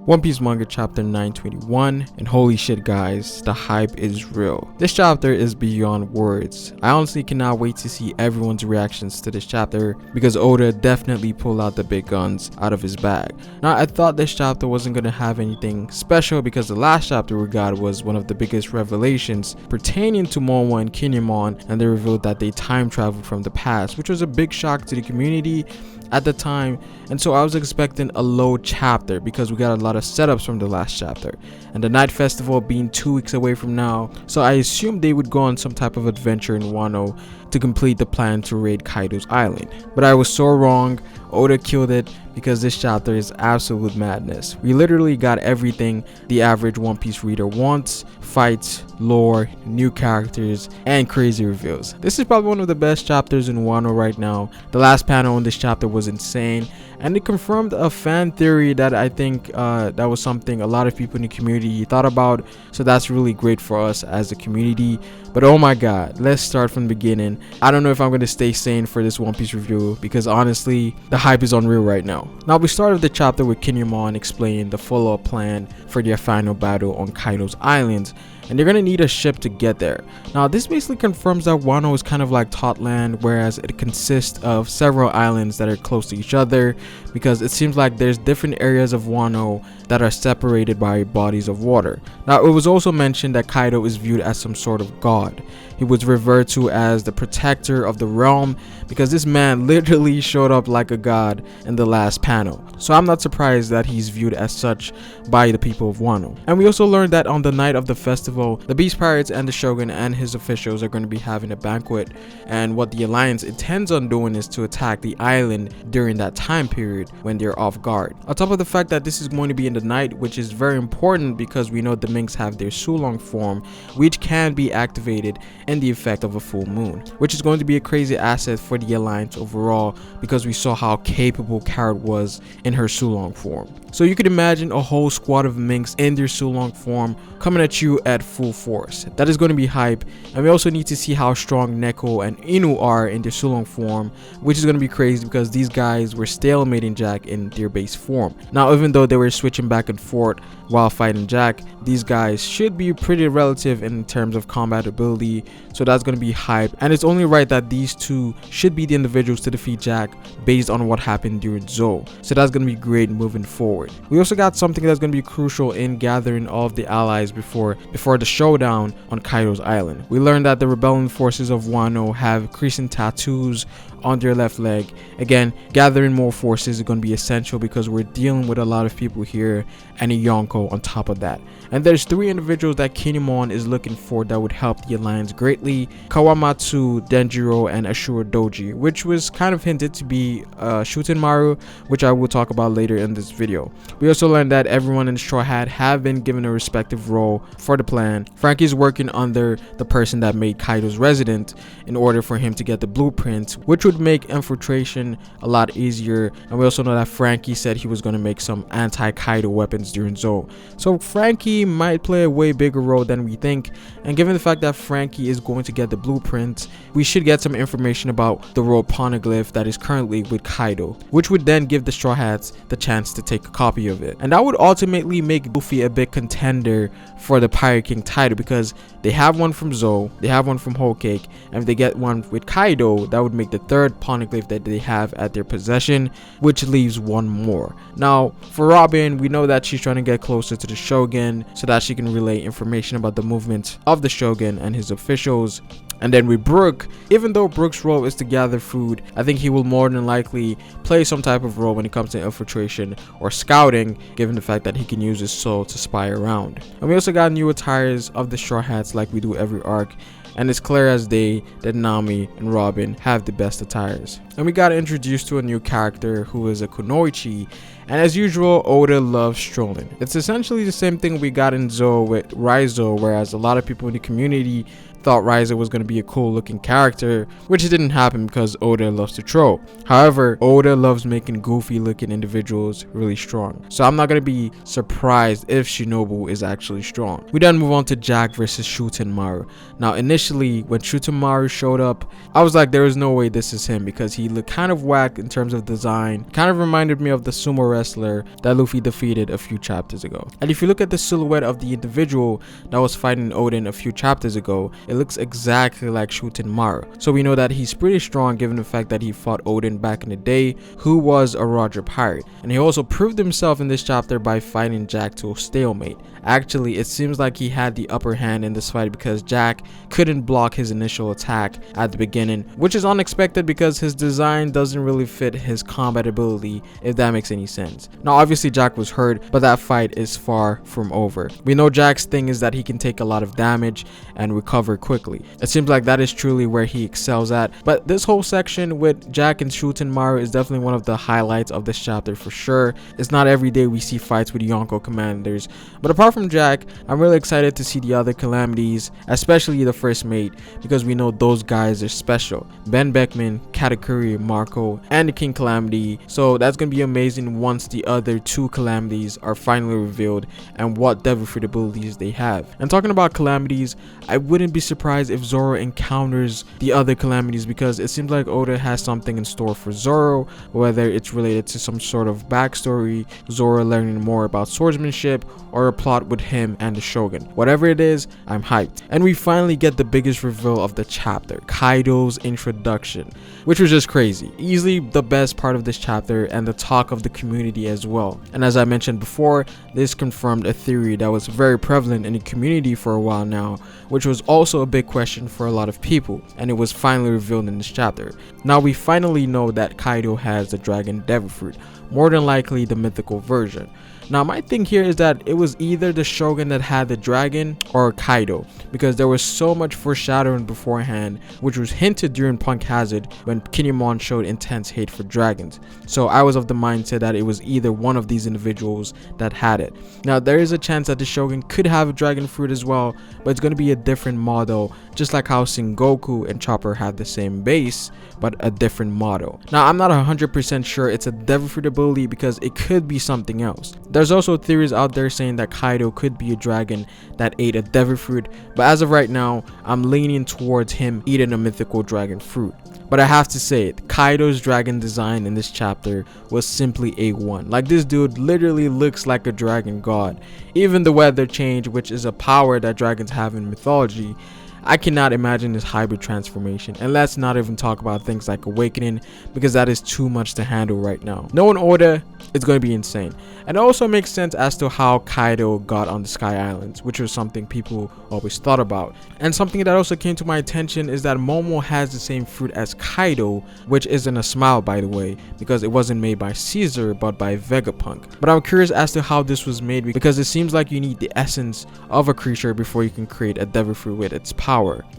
One Piece manga chapter 921, and holy shit guys, the hype is real. This chapter is beyond words. I honestly cannot wait to see everyone's reactions to this chapter because Oda definitely pulled out the big guns out of his bag. Now I thought this chapter wasn't going to have anything special because the last chapter we got was one of the biggest revelations pertaining to Momo and Kinemon, and they revealed that they time traveled from the past, which was a big shock to the community at the time. And so I was expecting a low chapter because we got a lot of setups from the last chapter, and the night festival being 2 weeks away from now, so I assumed they would go on some type of adventure in Wano to complete the plan to raid Kaido's island. But I was so wrong. Oda killed it because this chapter is absolute madness. We literally got everything the average One Piece reader wants: fights, lore, new characters, and crazy reveals. This is probably one of the best chapters in Wano right now. The last panel in this chapter was insane, and it confirmed a fan theory that I think that was something a lot of people in the community thought about, so that's really great for us as a community. But oh my god, let's start from the beginning. I don't know if I'm going to stay sane for this One Piece review because honestly the hype is unreal right now. Now we started the chapter with Kinemon explaining the follow-up plan for their final battle on Kaido's island, and they're gonna need a ship to get there. Now this basically confirms that Wano is kind of like Totland, whereas it consists of several islands that are close to each other, because it seems like there's different areas of Wano that are separated by bodies of water. Now it was also mentioned that Kaido is viewed as some sort of god. He was referred to as the protector of the realm because this man literally showed up like a god in the last panel. So I'm not surprised that he's viewed as such by the people of Wano. And we also learned that on the night of the festival, the Beast Pirates and the Shogun and his officials are going to be having a banquet, and what the Alliance intends on doing is to attack the island during that time period when they're off guard. On top of the fact that this is going to be in the night, which is very important because we know the Minks have their Sulong form, which can be activated in the effect of a full moon, which is going to be a crazy asset for the Alliance overall because we saw how capable Carrot was in her Sulong form. So you could imagine a whole squad of Minks in their Sulong form coming at you at full force. That is going to be hype, and we also need to see how strong Neko and Inu are in their Sulong form, which is going to be crazy because these guys were stalemating Jack in their base form. Now even though they were switching back and forth while fighting Jack, these guys should be pretty relative in terms of combat ability, so that's going to be hype, and it's only right that these two should be the individuals to defeat Jack based on what happened during Zou. So that's going to be great moving forward. We also got something that's going to be crucial in gathering all of the allies before the showdown on Kaido's island. We learned that the rebellion forces of Wano have crescent tattoos on their left leg. Again, gathering more forces is going to be essential because we're dealing with a lot of people here, and a Yonko on top of that. And there's 3 individuals that Kinemon is looking for that would help the Alliance greatly: Kawamatsu, Denjiro, and Ashura Doji, which was kind of hinted to be Shutenmaru, which I will talk about later in this video. We also learned that everyone in Straw Hat have been given a respective role for the plan. Frankie is working under the person that made Kaido's resident in order for him to get the blueprint, which would make infiltration a lot easier. And we also know that Frankie said he was going to make some anti-Kaido weapons during Zou. So Frankie might play a way bigger role than we think, and given the fact that Frankie is going to get the blueprint, we should get some information about the royal poneglyph that is currently with Kaido, which would then give the Straw Hats the chance to take a copy of it. And that would ultimately make Luffy a big contender for the Pirate King title because they have one from Zou, they have one from Whole Cake, and if they get one with Kaido, that would make the 3rd poneglyph that they have at their possession, which leaves one more. Now for Robin, we know that she's trying to get closer to the Shogun so that she can relay information about the movement of the Shogun and his officials. And then with Brook, even though Brook's role is to gather food, I think he will more than likely play some type of role when it comes to infiltration or scouting, given the fact that he can use his soul to spy around. And we also got new attires of the Straw Hats like we do every arc, and it's clear as day that Nami and Robin have the best attires. And we got introduced to a new character who is a Kunoichi, and as usual, Oda loves strolling. It's essentially the same thing we got in Zou with Raizo, whereas a lot of people in the community thought Riser was going to be a cool looking character, which didn't happen because Oda loves to troll. However, Oda loves making goofy looking individuals really strong, so I'm not going to be surprised if Shinobu is actually strong. We then move on to Jack versus Shutenmaru. Now initially when Shutenmaru showed up, I was like, there is no way this is him, because he looked kind of whack in terms of design. Kind of reminded me of the sumo wrestler that Luffy defeated a few chapters ago. And if you look at the silhouette of the individual that was fighting Oden a few chapters ago, it looks exactly like Shutenmaru. So we know that he's pretty strong given the fact that he fought Oden back in the day, who was a Roger pirate. And he also proved himself in this chapter by fighting Jack to a stalemate. Actually, it seems like he had the upper hand in this fight because Jack couldn't block his initial attack at the beginning, which is unexpected because his design doesn't really fit his combat ability, if that makes any sense. Now obviously Jack was hurt, but that fight is far from over. We know Jack's thing is that he can take a lot of damage and recover quickly. It seems like that is truly where he excels at, but this whole section with Jack and Shutenmaru is definitely one of the highlights of this chapter for sure. It's not every day we see fights with Yonko commanders, but apart from Jack, I'm really excited to see the other calamities, especially the first mate, because we know those guys are special. Ben Beckman, Katakuri, Marco, and the King Calamity. So that's gonna be amazing once the other two calamities are finally revealed and what devil fruit abilities they have. And talking about calamities, I wouldn't be surprised if Zoro encounters the other calamities, because it seems like Oda has something in store for Zoro, whether it's related to some sort of backstory, Zoro learning more about swordsmanship, or a plot with him and the Shogun. Whatever it is, I'm hyped. And we finally get the biggest reveal of the chapter, Kaido's introduction, which was just crazy. Easily the best part of this chapter and the talk of the community as well. And as I mentioned before, this confirmed a theory that was very prevalent in the community for a while now, which was also a big question for a lot of people, and it was finally revealed in this chapter. Now we finally know that Kaido has the dragon devil fruit, more than likely the mythical version. Now my thing here is that it was either the Shogun that had the dragon or Kaido, because there was so much foreshadowing beforehand, which was hinted during Punk Hazard when Kinemon showed intense hate for dragons. So I was of the mindset that it was either one of these individuals that had it. Now there is a chance that the Shogun could have a dragon fruit as well, but it's going to be a different model, just like how Sengoku and Chopper have the same base but a different model. Now I'm not 100% sure it's a devil fruit ability, because it could be something else. There's also theories out there saying that Kaido could be a dragon that ate a devil fruit, but as of right now I'm leaning towards him eating a mythical dragon fruit. But I have to say it, Kaido's dragon design in this chapter was simply A1. Like, this dude literally looks like a dragon god. Even the weather change, which is a power that dragons have in mythology, I cannot imagine this hybrid transformation. And let's not even talk about things like awakening, because that is too much to handle right now. Knowing Oda, it's going to be insane. And it also makes sense as to how Kaido got on the Sky Islands, which was something people always thought about. And something that also came to my attention is that Momo has the same fruit as Kaido, which isn't a smile by the way, because it wasn't made by Caesar but by Vegapunk. But I'm curious as to how this was made, because it seems like you need the essence of a creature before you can create a devil fruit with its power.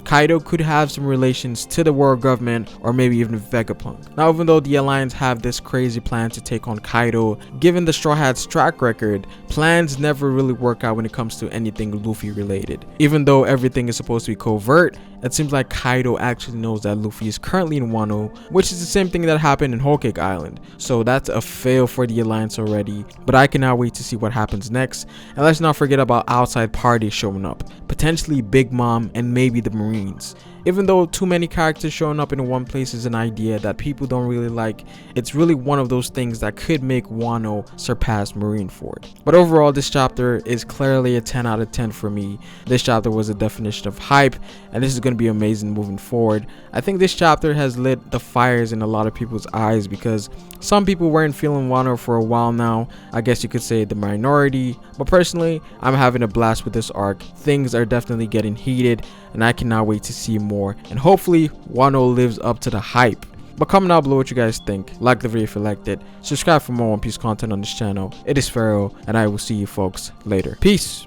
Kaido could have some relations to the world government or maybe even Vegapunk. Now even though the Alliance have this crazy plan to take on Kaido, given the Straw Hat's track record, plans never really work out when it comes to anything Luffy related. Even though everything is supposed to be covert, it seems like Kaido actually knows that Luffy is currently in Wano, which is the same thing that happened in Whole Cake Island. So that's a fail for the Alliance already, but I cannot wait to see what happens next. And let's not forget about outside parties showing up, potentially Big Mom and maybe the Marines. Even though too many characters showing up in one place is an idea that people don't really like, it's really one of those things that could make Wano surpass Marineford. But overall, this chapter is clearly a 10 out of 10 for me. This chapter was a definition of hype, and this is going to be amazing moving forward. I think this chapter has lit the fires in a lot of people's eyes, because some people weren't feeling Wano for a while now. I guess you could say the minority, but personally, I'm having a blast with this arc. Things are definitely getting heated, and I cannot wait to see more, and hopefully Wano lives up to the hype. But comment down below what you guys think. Like the video if you liked it. Subscribe for more One Piece content on this channel. It is Pharaoh, and I will see you folks later. Peace.